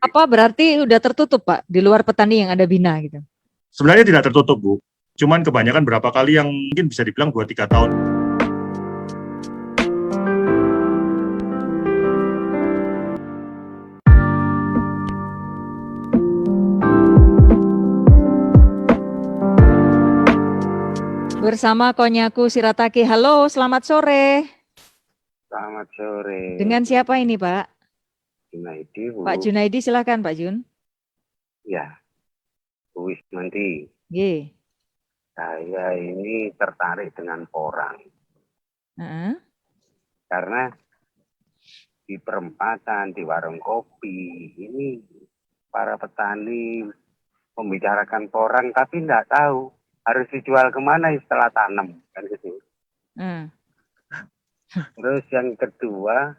Apa berarti udah tertutup, Pak, di luar petani yang ada Bina gitu? Sebenarnya tidak tertutup, Bu. Cuman kebanyakan berapa kali yang mungkin bisa dibilang 2-3 tahun. Bersama Konyaku Shirataki. Halo, selamat sore. Selamat sore. Dengan siapa ini, Pak? Junaidi, Bu. Pak Junaidi, silakan, Pak Jun. Ya, Bu Wismanti. Ye. Saya ini tertarik dengan porang. Karena di perempatan, di warung kopi, ini para petani membicarakan porang, tapi tidak tahu harus dijual kemana setelah tanam. Kan gitu. Terus yang kedua,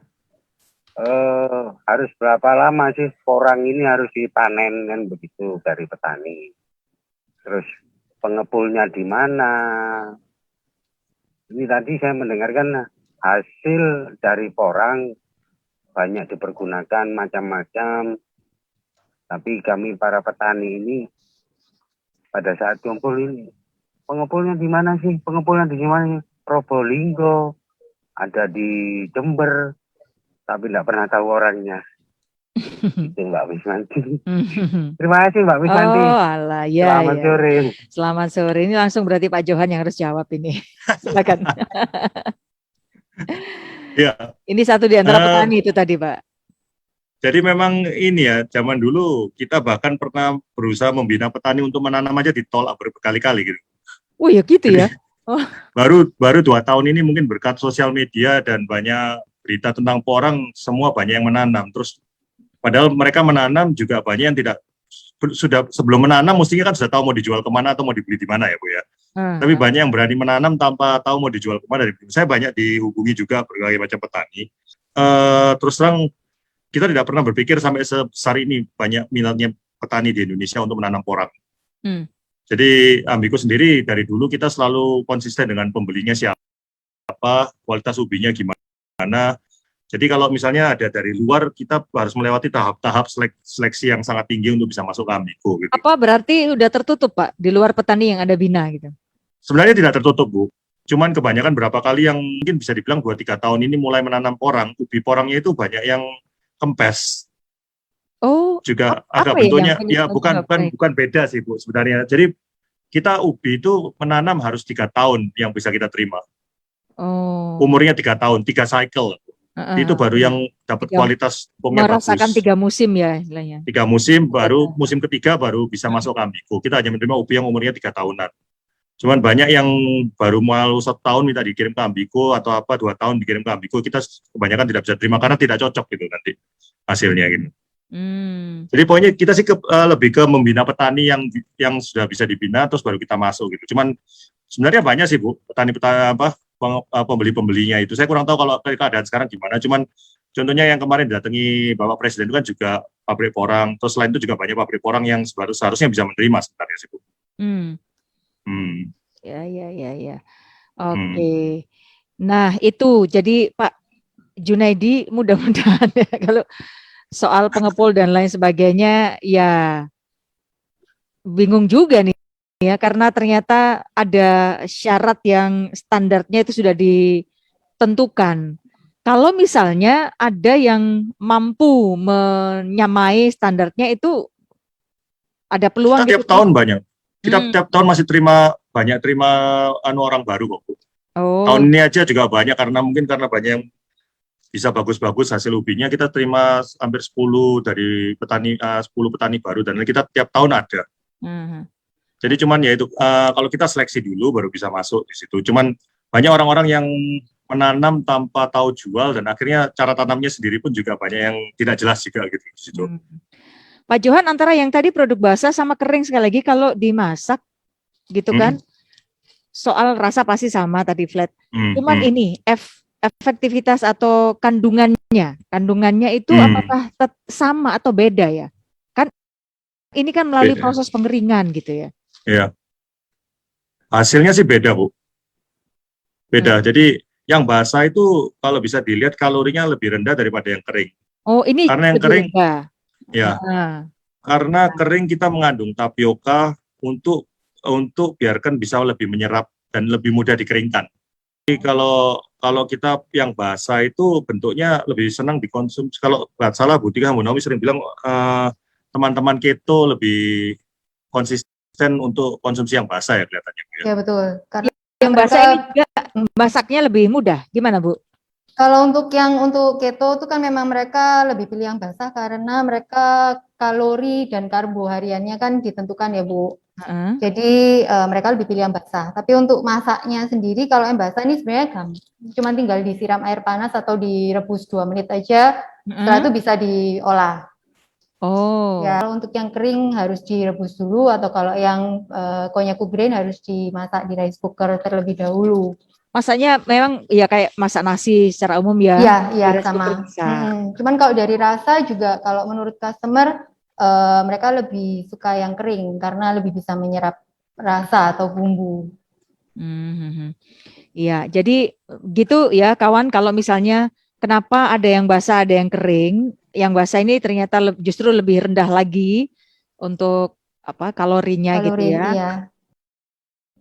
harus berapa lama sih porang ini harus dipanen kan begitu dari petani. Terus pengepulnya di mana? Ini tadi saya mendengarkan hasil dari porang banyak dipergunakan macam-macam. Tapi kami para petani ini pada saat kumpul ini pengepulnya di mana sih? Pengepulnya di mana? Probolinggo, ada di Jember, tapi tidak pernah tahu orangnya. Itu Mbak Wismanti. Terima kasih Mbak Wismanti. Oh, alah, ya. Selamat sore. Selamat sore. Ini langsung berarti Pak Johan yang harus jawab ini. Silakan. Ya. Ini satu di antara petani itu tadi, Pak. Jadi memang ini ya, zaman dulu kita bahkan pernah berusaha membina petani untuk menanam aja ditolak berkali-kali gitu. Oh ya gitu. Jadi, ya. Baru 2 tahun ini mungkin berkat sosial media dan banyak berita tentang porang, semua banyak yang menanam. Terus padahal mereka menanam juga banyak yang tidak, sudah sebelum menanam mestinya kan sudah tahu mau dijual kemana atau mau dibeli di mana ya Bu ya. Tapi banyak yang berani menanam tanpa tahu mau dijual kemana. Saya banyak dihubungi juga berbagai macam petani. Terus terang kita tidak pernah berpikir sampai sebesar ini banyak minatnya petani di Indonesia untuk menanam porang. Jadi Ambiku sendiri dari dulu kita selalu konsisten dengan pembelinya siapa, kualitas ubinya gimana. Jadi kalau misalnya ada dari luar, kita harus melewati tahap-tahap seleksi yang sangat tinggi untuk bisa masuk ke Ambiku. Gitu. Apa berarti udah tertutup, Pak, di luar petani yang ada Bina gitu? Sebenarnya tidak tertutup, Bu. Cuman kebanyakan berapa kali yang mungkin bisa dibilang 2-3 tahun ini mulai menanam porang, ubi porangnya itu banyak yang kempes. Oh, juga agak bentuknya ya bukan beda sih Bu sebenarnya. Jadi kita ubi itu menanam harus 3 tahun yang bisa kita terima. Umurnya 3 tahun, 3 cycle. Itu baru yang dapat kualitas pokoknya merasakan bagus. 3 musim ya istilahnya. 3 musim baru musim ketiga baru bisa masuk ke Ambiku. Kita hanya menerima ubi yang umurnya 3 tahunan. Cuman banyak yang baru mau 1 tahun minta dikirim ke Ambiku atau 2 tahun dikirim ke Ambiku. Kita kebanyakan tidak bisa terima karena tidak cocok gitu nanti hasilnya gitu. Jadi pokoknya kita sih lebih ke membina petani yang sudah bisa dibina terus baru kita masuk gitu. Cuman sebenarnya banyak sih Bu petani-petani pembeli-pembelinya itu. Saya kurang tahu kalau keadaan sekarang gimana. Cuman contohnya yang kemarin datangi Bapak Presiden itu kan juga pabrik porang. Terus selain itu juga banyak pabrik porang yang seharusnya bisa menerima sebenarnya sih Bu. Ya. Oke. Nah itu jadi Pak Junaidi mudah-mudahan ya kalau soal pengepul dan lain sebagainya ya bingung juga nih ya karena ternyata ada syarat yang standarnya itu sudah ditentukan. Kalau misalnya ada yang mampu menyamai standarnya itu ada peluang kita tiap tahun banyak. Kita tiap tahun masih terima orang baru kok Bu. Tahun ini aja juga banyak karena banyak yang bisa bagus-bagus hasil ubinya, kita terima hampir 10 dari petani 10 petani baru dan kita tiap tahun ada. Jadi cuman ya itu kalau kita seleksi dulu baru bisa masuk di situ. Cuman banyak orang-orang yang menanam tanpa tahu jual dan akhirnya cara tanamnya sendiri pun juga banyak yang tidak jelas juga gitu di situ. Pak Johan antara yang tadi produk basah sama kering sekali lagi kalau dimasak gitu kan. Soal rasa pasti sama tadi flat. Cuman ini efektivitas atau kandungannya itu apakah sama atau beda ya? Kan ini kan melalui proses pengeringan gitu ya. Iya. Hasilnya sih beda Bu. Beda. Jadi yang basah itu kalau bisa dilihat kalorinya lebih rendah daripada yang kering. Oh ini karena yang kering. Ya, karena kering kita mengandung tapioka untuk biarkan bisa lebih menyerap dan lebih mudah dikeringkan. Jadi kalau kita yang basah itu bentuknya lebih senang dikonsumsi. Kalau nggak salah Bu Tika Munawi sering bilang teman-teman keto lebih konsisten untuk konsumsi yang basah ya kelihatannya. Ya betul. Karena yang basah ini juga masaknya lebih mudah. Gimana Bu? Kalau untuk keto itu kan memang mereka lebih pilih yang basah karena mereka kalori dan karbo hariannya kan ditentukan ya Bu. Jadi mereka lebih pilih yang basah. Tapi untuk masaknya sendiri kalau yang basah ini sebenarnya cuma tinggal disiram air panas atau direbus 2 menit aja. Setelah itu bisa diolah. Oh. Ya, kalau untuk yang kering harus direbus dulu atau kalau yang konnyaku grain harus dimasak di rice cooker terlebih dahulu. Masaknya memang ya kayak masak nasi secara umum ya. Iya sama. Cuman kalau dari rasa juga kalau menurut customer mereka lebih suka yang kering karena lebih bisa menyerap rasa atau bumbu. Iya, jadi gitu ya kawan, kalau misalnya kenapa ada yang basah ada yang kering, yang basah ini ternyata justru lebih rendah lagi untuk kalorinya gitu ya. Iya.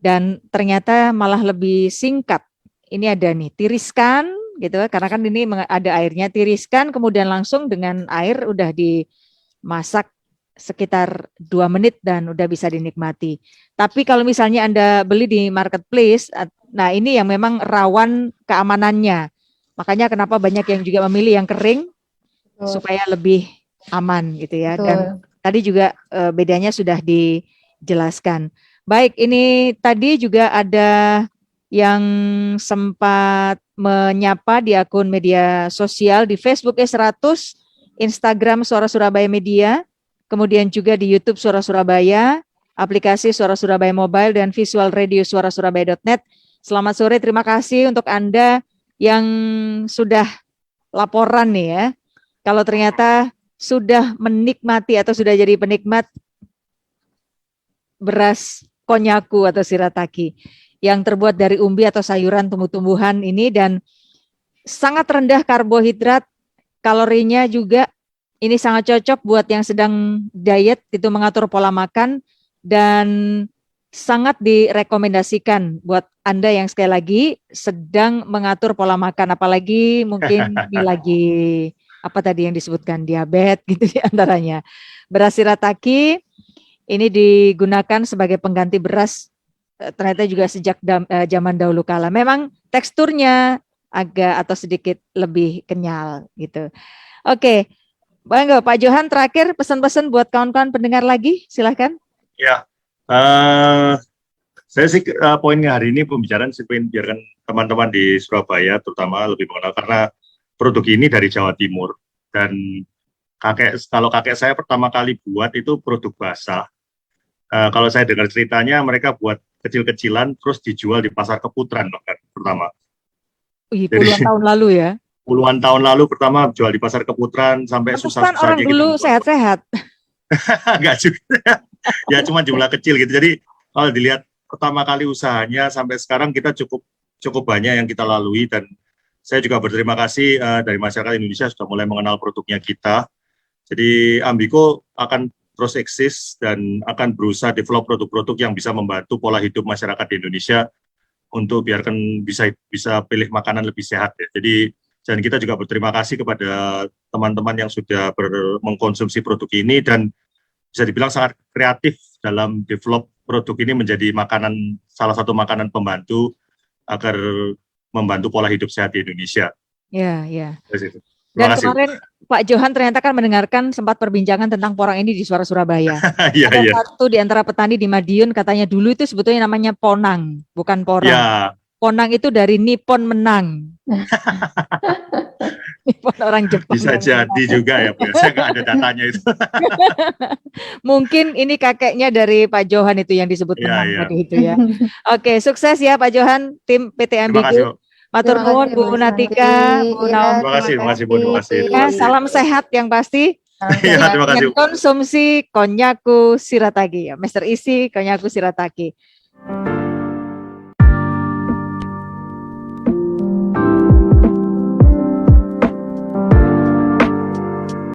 Dan ternyata malah lebih singkat. Ini ada nih, tiriskan gitu, karena kan ini ada airnya, tiriskan kemudian langsung dengan air udah dimasak sekitar 2 menit dan udah bisa dinikmati. Tapi kalau misalnya Anda beli di marketplace, nah ini yang memang rawan keamanannya. Makanya kenapa banyak yang juga memilih yang kering supaya lebih aman gitu ya. Dan tadi juga bedanya sudah dijelaskan. Baik, ini tadi juga ada yang sempat menyapa di akun media sosial di Facebook S100, Instagram Suara Surabaya Media, kemudian juga di YouTube Suara Surabaya, aplikasi Suara Surabaya Mobile, dan visual radio suarasurabaya.net. Selamat sore, terima kasih untuk Anda yang sudah laporan nih ya. Kalau ternyata sudah menikmati atau sudah jadi penikmat beras konnyaku atau shirataki yang terbuat dari umbi atau sayuran tumbuh-tumbuhan ini dan sangat rendah karbohidrat, kalorinya juga ini sangat cocok buat yang sedang diet itu mengatur pola makan dan sangat direkomendasikan buat Anda yang sekali lagi sedang mengatur pola makan, apalagi mungkin ini lagi apa tadi yang disebutkan diabetes gitu di antaranya. Beras shirataki ini digunakan sebagai pengganti beras ternyata juga sejak zaman dahulu kala. Memang teksturnya agak atau sedikit lebih kenyal gitu. Oke, Bang Pak Johan terakhir pesan-pesan buat kawan-kawan pendengar lagi, silahkan. Ya, saya sih poinnya hari ini pembicaraan sih pengen biarkan teman-teman di Surabaya terutama lebih mengenal karena produk ini dari Jawa Timur dan kalau kakek saya pertama kali buat itu produk basah. Kalau saya dengar ceritanya mereka buat kecil-kecilan terus dijual di pasar Keputaran bahkan pertama. Puluhan tahun lalu ya? Puluhan tahun lalu pertama jual di pasar Keputaran sampai susah-susahnya. Orang dulu sehat-sehat. Enggak juga. Ya cuma jumlah kecil gitu. Jadi kalau dilihat pertama kali usahanya sampai sekarang kita cukup banyak yang kita lalui dan saya juga berterima kasih dari masyarakat Indonesia sudah mulai mengenal produknya kita. Jadi Ambiko akan terus eksis dan akan berusaha develop produk-produk yang bisa membantu pola hidup masyarakat di Indonesia untuk biarkan bisa pilih makanan lebih sehat ya. Jadi dan kita juga berterima kasih kepada teman-teman yang sudah mengkonsumsi produk ini dan bisa dibilang sangat kreatif dalam develop produk ini menjadi salah satu makanan pembantu agar membantu pola hidup sehat di Indonesia. Ya, ya. Dan kemarin Pak Johan ternyata kan mendengarkan sempat perbincangan tentang porang ini di Suara Surabaya. Ada satu di antara petani di Madiun katanya dulu itu sebetulnya namanya ponang, bukan porang. Ya. Ponang itu dari Nippon menang. Nippon orang Jepang. Bisa jadi juga ya, Bu. Saya nggak ada datanya itu. Mungkin ini kakeknya dari Pak Johan itu yang disebut menang tadi itu ya. Oke, sukses ya Pak Johan, tim PT Ambigu. Matur nuwun Bu Natika, Bu Naomi. Terima kasih Bu. Ya, salam sehat yang pasti. Ya, terima kasih. Konsumsi konnyaku shirataki ya, Mr. Isi konnyaku shirataki.